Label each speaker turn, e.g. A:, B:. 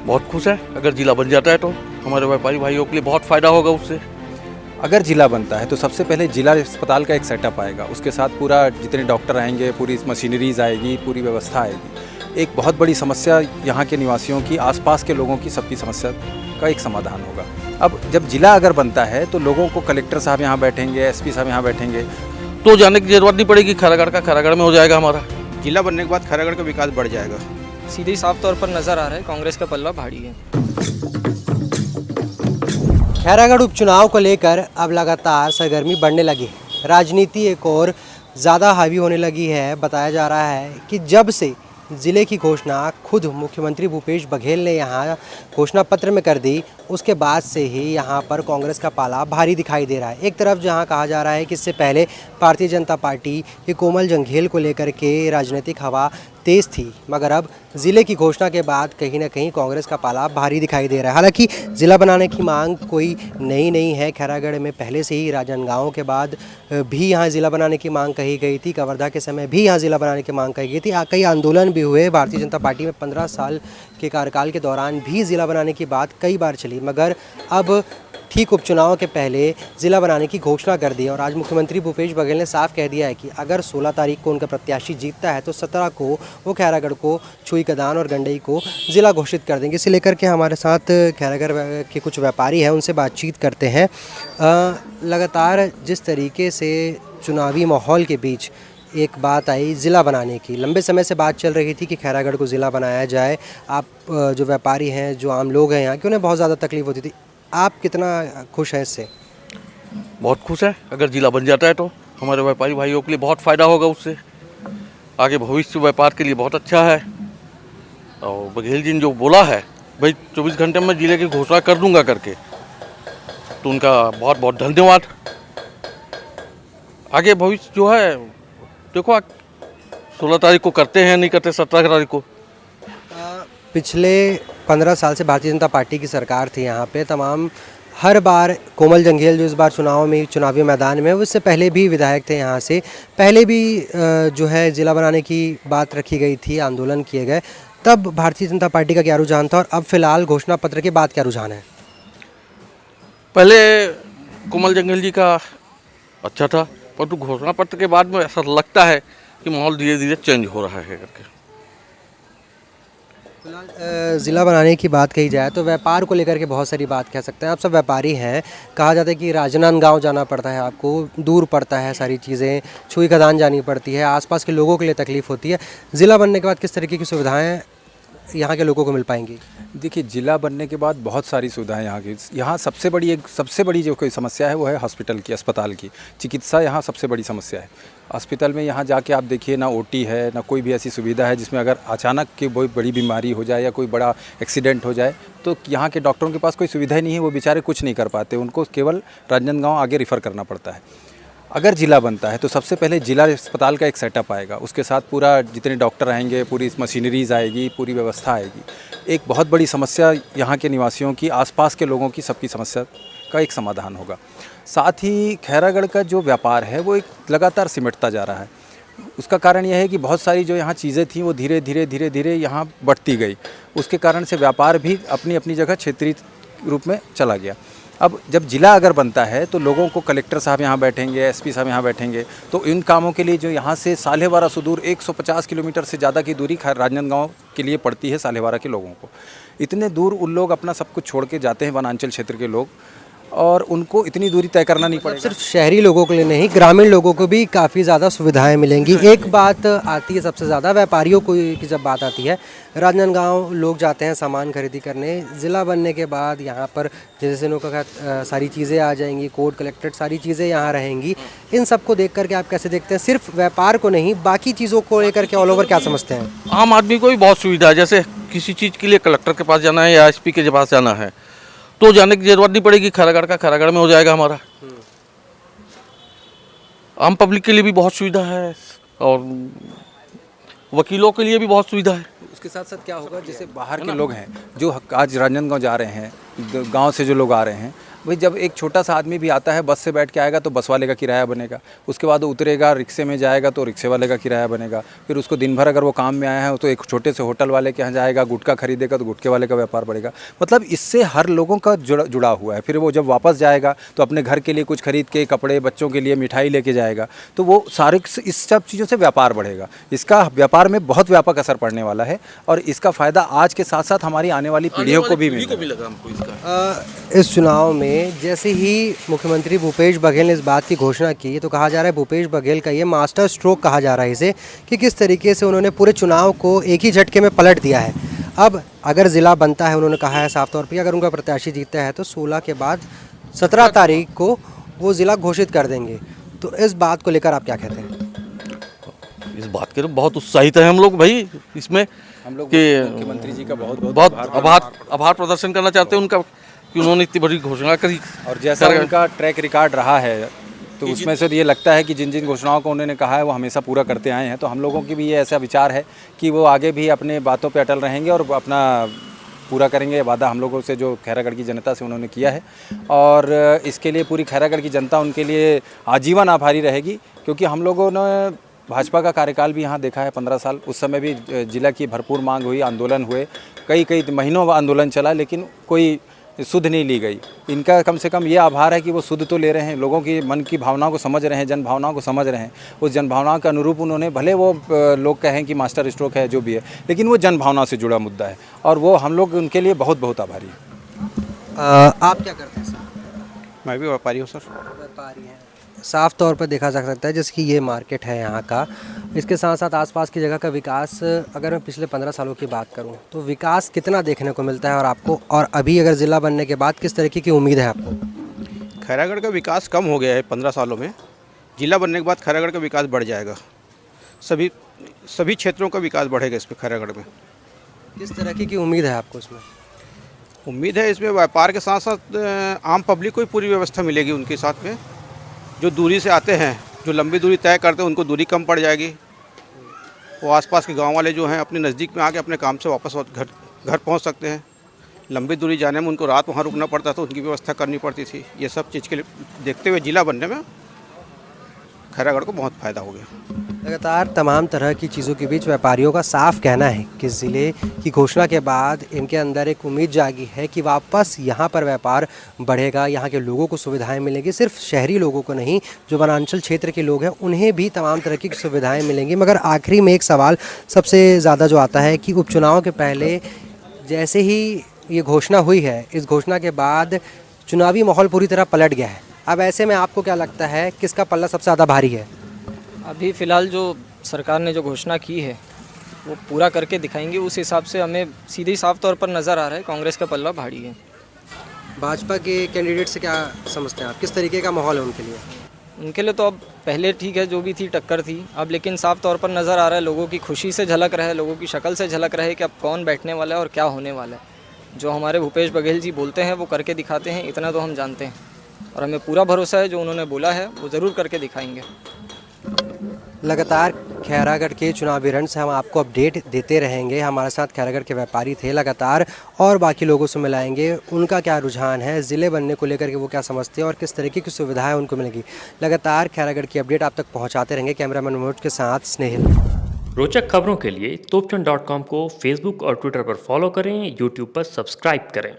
A: बहुत खुश है। अगर जिला बन जाता है तो हमारे व्यापारी भाइयों के लिए बहुत फ़ायदा होगा उससे।
B: अगर जिला बनता है तो सबसे पहले जिला अस्पताल का एक सेटअप आएगा, उसके साथ पूरा जितने डॉक्टर आएंगे, पूरी मशीनरीज आएगी, पूरी व्यवस्था आएगी। एक बहुत बड़ी समस्या यहाँ के निवासियों की, आसपास के लोगों की, सबकी समस्या का एक समाधान होगा। अब जब जिला अगर बनता है तो लोगों को कलेक्टर साहब यहाँ बैठेंगे, एसपी साहब यहाँ बैठेंगे,
A: तो जाने की जरूरत नहीं पड़ेगी। खैरागढ़ का खैरागढ़ में हो जाएगा हमारा।
C: जिला बनने के बाद खैरागढ़ का विकास बढ़ जाएगा।
D: सीधे ही साफ तौर पर नज़र आ रहा है कांग्रेस का पल्ला भारी है।
E: खैरागढ़ उपचुनाव को लेकर अब लगातार सरगर्मी बढ़ने लगी है। राजनीति एक और ज़्यादा हावी होने लगी है। बताया जा रहा है कि जब से ज़िले की घोषणा खुद मुख्यमंत्री भूपेश बघेल ने यहाँ घोषणा पत्र में कर दी, उसके बाद से ही यहाँ पर कांग्रेस का पाला भारी दिखाई दे रहा है। एक तरफ जहाँ कहा जा रहा है कि इससे पहले भारतीय जनता पार्टी के कोमल जंघेल को लेकर के राजनीतिक हवा तेज़ थी, मगर अब ज़िले की घोषणा के बाद कहीं ना कहीं कांग्रेस का पाला भारी दिखाई दे रहा है। हालांकि ज़िला बनाने की मांग कोई नई नहीं है। खैरागढ़ में पहले से ही राजनांदगांव के बाद भी यहाँ ज़िला बनाने की मांग कही गई थी। कवर्धा के समय भी यहाँ ज़िला बनाने की मांग कही गई थी। कई आंदोलन भी हुए। भारतीय जनता पार्टी में 15 साल के कार्यकाल के दौरान भी ज़िला बनाने की बात कई बार चली, मगर अब ठीक उपचुनाव के पहले ज़िला बनाने की घोषणा कर दी। और आज मुख्यमंत्री भूपेश बघेल ने साफ कह दिया है कि अगर 16 तारीख को उनका प्रत्याशी जीतता है तो 17 को वो खैरागढ़ को, छुईकदान और गंडई को ज़िला घोषित कर देंगे। इसे लेकर के हमारे साथ खैरागढ़ के कुछ व्यापारी हैं, उनसे बातचीत करते हैं। लगातार जिस तरीके से चुनावी माहौल के बीच एक बात आई ज़िला बनाने की, लंबे समय से बात चल रही थी कि खैरागढ़ को ज़िला बनाया जाए। आप जो व्यापारी हैं, जो आम लोग हैं यहाँ के, उन्हें बहुत ज़्यादा तकलीफ होती थी। आप कितना खुश हैं इससे?
A: बहुत खुश है। अगर जिला बन जाता है तो हमारे व्यापारी भाइयों के लिए बहुत फ़ायदा होगा उससे। आगे भविष्य व्यापार के लिए बहुत अच्छा है। और बघेल जी ने जो बोला है भाई 24 घंटे में जिले की घोषणा कर दूंगा करके, तो उनका बहुत बहुत धन्यवाद। आगे भविष्य जो है देखो, 16 तारीख को करते हैं नहीं करते 17 तारीख को।
E: पिछले 15 साल से भारतीय जनता पार्टी की सरकार थी यहाँ पे। तमाम हर बार कोमल जंघेल जो इस बार चुनावी मैदान में, उससे पहले भी विधायक थे यहाँ से, पहले भी जो है ज़िला बनाने की बात रखी गई थी, आंदोलन किए गए। तब भारतीय जनता पार्टी का क्या रुझान था और अब फिलहाल घोषणा पत्र के बाद क्या रुझान है?
A: पहले कोमल जंघेल जी का अच्छा था, परंतु घोषणा पत्र के बाद में ऐसा लगता है कि माहौल धीरे धीरे चेंज हो रहा है करके।
E: फिलहाल ज़िला बनाने की बात कही जाए तो व्यापार को लेकर के बहुत सारी बात कह सकते हैं। आप सब व्यापारी हैं। कहा जाता है कि राजनांदगांव जाना पड़ता है, आपको दूर पड़ता है, सारी चीज़ें छुईकदान जानी पड़ती है, आसपास के लोगों के लिए तकलीफ़ होती है। ज़िला बनने के बाद किस तरीके की सुविधाएं यहाँ के लोगों को मिल पाएंगी?
B: देखिए, जिला बनने के बाद बहुत सारी सुविधाएं यहाँ की। यहाँ सबसे बड़ी जो कोई समस्या है वो है हॉस्पिटल की, अस्पताल की। चिकित्सा यहाँ सबसे बड़ी समस्या है। अस्पताल में यहाँ जाके आप देखिए, ना ओटी है, ना कोई भी ऐसी सुविधा है जिसमें अगर अचानक की बहुत बड़ी बीमारी हो जाए या कोई बड़ा एक्सीडेंट हो जाए तो यहाँ के डॉक्टरों के पास कोई सुविधा ही नहीं है। वो बेचारे कुछ नहीं कर पाते, उनको केवल राजनांदगांव आगे रेफ़र करना पड़ता है। अगर जिला बनता है तो सबसे पहले जिला अस्पताल का एक सेटअप आएगा, उसके साथ पूरा जितने डॉक्टर आएंगे, पूरी मशीनरीज आएगी, पूरी व्यवस्था आएगी। एक बहुत बड़ी समस्या यहाँ के निवासियों की, आसपास के लोगों की, सबकी समस्या का एक समाधान होगा। साथ ही खैरागढ़ का जो व्यापार है वो एक लगातार सिमटता जा रहा है। उसका कारण यह है कि बहुत सारी जो यहाँ चीज़ें थी वो धीरे धीरे यहाँ बढ़ती गई। उसके कारण से व्यापार भी अपनी अपनी जगह क्षेत्रीय रूप में चला गया। अब जब जिला अगर बनता है तो लोगों को कलेक्टर साहब यहाँ बैठेंगे, एसपी साहब यहाँ बैठेंगे, तो इन कामों के लिए जो यहाँ से सालेवारा सुदूर 150 किलोमीटर से ज़्यादा की दूरी राजनांदगांव के लिए पड़ती है सालेवारा के लोगों को। इतने दूर उन लोग अपना सब कुछ छोड़ के जाते हैं, वनांचल क्षेत्र के लोग, और उनको इतनी दूरी तय करना नहीं पड़ेगा।
E: सिर्फ शहरी लोगों के लिए नहीं, ग्रामीण लोगों को भी काफ़ी ज़्यादा सुविधाएं मिलेंगी। एक बात आती है सबसे ज़्यादा व्यापारियों को की जब बात आती है, राजनांदगांव लोग जाते हैं सामान खरीदी करने। ज़िला बनने के बाद यहाँ पर जैसे उन्होंने कहा सारी चीज़ें आ जाएंगी, कोर्ट कलेक्ट्रेट सारी चीज़ें यहाँ रहेंगी। इन सब को देख करके आप कैसे देखते हैं? सिर्फ व्यापार को नहीं, बाकी चीज़ों को लेकर के ऑल ओवर क्या समझते हैं?
A: आम आदमी को भी बहुत सुविधा है। जैसे किसी चीज़ के लिए कलेक्टर के पास जाना है या एसपी के पास जाना है तो जाने की जरूरत नहीं पड़ेगी। खैरागढ़ का खैरागढ़ में हो जाएगा हमारा। आम पब्लिक के लिए भी बहुत सुविधा है और वकीलों के लिए भी बहुत सुविधा है।
B: उसके साथ क्या होगा, जैसे बाहर के लोग हैं जो आज राजनांदगांव जा रहे हैं, गांव से जो लोग आ रहे हैं, भाई जब एक छोटा सा आदमी भी आता है, बस से बैठ के आएगा तो बस वाले का किराया बनेगा, उसके बाद वो उतरेगा, रिक्शे में जाएगा तो रिक्शे वाले का किराया बनेगा, फिर उसको दिन भर अगर वो काम में आया है तो एक छोटे से होटल वाले के यहाँ जाएगा, गुटखा खरीदेगा तो गुटके वाले का व्यापार बढ़ेगा। मतलब इससे हर लोगों का जुड़ा हुआ है। फिर वो जब वापस जाएगा तो अपने घर के लिए कुछ खरीद के, कपड़े, बच्चों के लिए मिठाई लेके जाएगा, तो वो सारे इस सब चीज़ों से व्यापार बढ़ेगा। इसका व्यापार में बहुत व्यापक असर पड़ने वाला है और इसका फ़ायदा आज के साथ साथ हमारी आने वाली पीढ़ियों को भी मिलेगा।
A: हमको इसका
E: इस चुनाव में जैसे ही मुख्यमंत्री भूपेश बघेल ने इस बात की घोषणा की तो कहा जा रहा है भूपेश बघेल का ये मास्टर स्ट्रोक कहा जा रहा है इसे, कि किस तरीके से उन्होंने पूरे चुनाव को एक ही झटके में पलट दिया है। अब अगर ज़िला बनता है, उन्होंने कहा है साफ तौर पर, अगर उनका प्रत्याशी जीतता है तो 16 के बाद 17 तारीख को वो ज़िला घोषित कर देंगे। तो इस बात को लेकर आप क्या कहते हैं?
A: इस बात के लिए बहुत उत्साहित है हम लोग भाई इसमें,
B: हम लोग
A: कि
B: मुख्यमंत्री जी का बहुत
A: आभार प्रदर्शन करना चाहते हैं उनका कि उन्होंने इतनी बड़ी घोषणा करी।
B: और जैसा उनका ट्रैक रिकॉर्ड रहा है तो उसमें से ये लगता है कि जिन जिन घोषणाओं को उन्होंने कहा है वो हमेशा पूरा करते आए हैं। तो हम लोगों की भी ये ऐसा विचार है कि वो आगे भी अपने बातों पे अटल रहेंगे और अपना पूरा करेंगे वादा हम लोगों से जो खैरागढ़ की जनता से उन्होंने किया है। और इसके लिए पूरी खैरागढ़ की जनता उनके लिए आजीवन आभारी रहेगी, क्योंकि हम लोगों ने भाजपा का कार्यकाल भी यहाँ देखा है 15 साल। उस समय भी जिला की भरपूर मांग हुई, आंदोलन हुए, कई महीनों आंदोलन चला, लेकिन कोई सुध नहीं ली गई। इनका कम से कम ये आभार है कि वो सुध तो ले रहे हैं, लोगों की मन की भावनाओं को समझ रहे हैं, जन भावनाओं को समझ रहे हैं। उस जन भावनाओं के अनुरूप उन्होंने, भले वो लोग कहें कि मास्टर स्ट्रोक है जो भी है, लेकिन वो जन भावना से जुड़ा मुद्दा है और वो हम लोग उनके लिए बहुत बहुत आभारी हैं।
E: आप क्या करते हैं सर?
C: मैं भी व्यापारी हूँ सर।
E: व्यापारी हैं। साफ तौर पर देखा जा सकता है जैसे कि ये मार्केट है यहाँ का, इसके साथ साथ आसपास की जगह का विकास, अगर मैं पिछले 15 सालों की बात करूँ तो विकास कितना देखने को मिलता है और आपको, और अभी अगर ज़िला बनने के बाद किस तरीके की उम्मीद है आपको?
C: खैरागढ़ का विकास कम हो गया है 15 सालों में। जिला बनने के बाद खैरागढ़ का विकास बढ़ जाएगा। सभी क्षेत्रों का विकास बढ़ेगा इसमें खैरागढ़ में।
E: किस तरह की उम्मीद है आपको इसमें?
C: उम्मीद है इसमें व्यापार के साथ साथ आम पब्लिक को भी पूरी व्यवस्था मिलेगी उनके साथ में। जो दूरी से आते हैं, जो लंबी दूरी तय करते हैं, उनको दूरी कम पड़ जाएगी। वो आसपास के गांव वाले जो हैं अपने नज़दीक में आके अपने काम से वापस घर पहुंच सकते हैं। लंबी दूरी जाने में उनको रात वहां रुकना पड़ता था, उनकी व्यवस्था करनी पड़ती थी। ये सब चीज़ के लिए देखते हुए जिला बनने में खैरागढ़ को बहुत फ़ायदा हो गया।
E: लगातार तमाम तरह की चीज़ों के बीच व्यापारियों का साफ कहना है कि ज़िले की घोषणा के बाद इनके अंदर एक उम्मीद जागी है कि वापस यहाँ पर व्यापार बढ़ेगा, यहाँ के लोगों को सुविधाएं मिलेंगी। सिर्फ शहरी लोगों को नहीं, जो वनांचल क्षेत्र के लोग हैं उन्हें भी तमाम तरह की सुविधाएं मिलेंगी। मगर आखिरी में एक सवाल सबसे ज़्यादा जो आता है कि उपचुनाव के पहले जैसे ही ये घोषणा हुई है, इस घोषणा के बाद चुनावी माहौल पूरी तरह पलट गया है। अब ऐसे में आपको क्या लगता है किसका पल्ला सबसे ज़्यादा भारी है?
D: अभी फ़िलहाल जो सरकार ने जो घोषणा की है वो पूरा करके दिखाएंगे, उस हिसाब से हमें सीधे साफ तौर पर नज़र आ रहा है कांग्रेस का पल्ला भारी है।
E: भाजपा के कैंडिडेट से क्या समझते हैं आप, किस तरीके का माहौल है उनके लिए?
D: उनके लिए तो अब पहले ठीक है, जो भी थी टक्कर थी, अब लेकिन साफ तौर पर नज़र आ रहा है, लोगों की खुशी से झलक रहा है, लोगों की शक्ल से झलक रहा है कि अब कौन बैठने वाला है और क्या होने वाला है। जो हमारे भूपेश बघेल जी बोलते हैं वो करके दिखाते हैं, इतना तो हम जानते हैं और हमें पूरा भरोसा है जो उन्होंने बोला है वो ज़रूर करके दिखाएंगे।
E: लगातार खैरागढ़ के चुनावी रण से हम आपको अपडेट देते रहेंगे। हमारे साथ खैरागढ़ के व्यापारी थे लगातार, और बाकी लोगों से मिलाएंगे उनका क्या रुझान है, ज़िले बनने को लेकर के वो क्या समझते हैं और किस तरीके की सुविधाएं उनको मिलेगी। लगातार खैरागढ़ की अपडेट आप तक पहुंचाते रहेंगे। कैमरामैन मनोज के साथ स्नेहिल।
F: रोचक खबरों के लिए तोपचंद.com को फेसबुक और ट्विटर पर फॉलो करें, यूट्यूब पर सब्सक्राइब करें।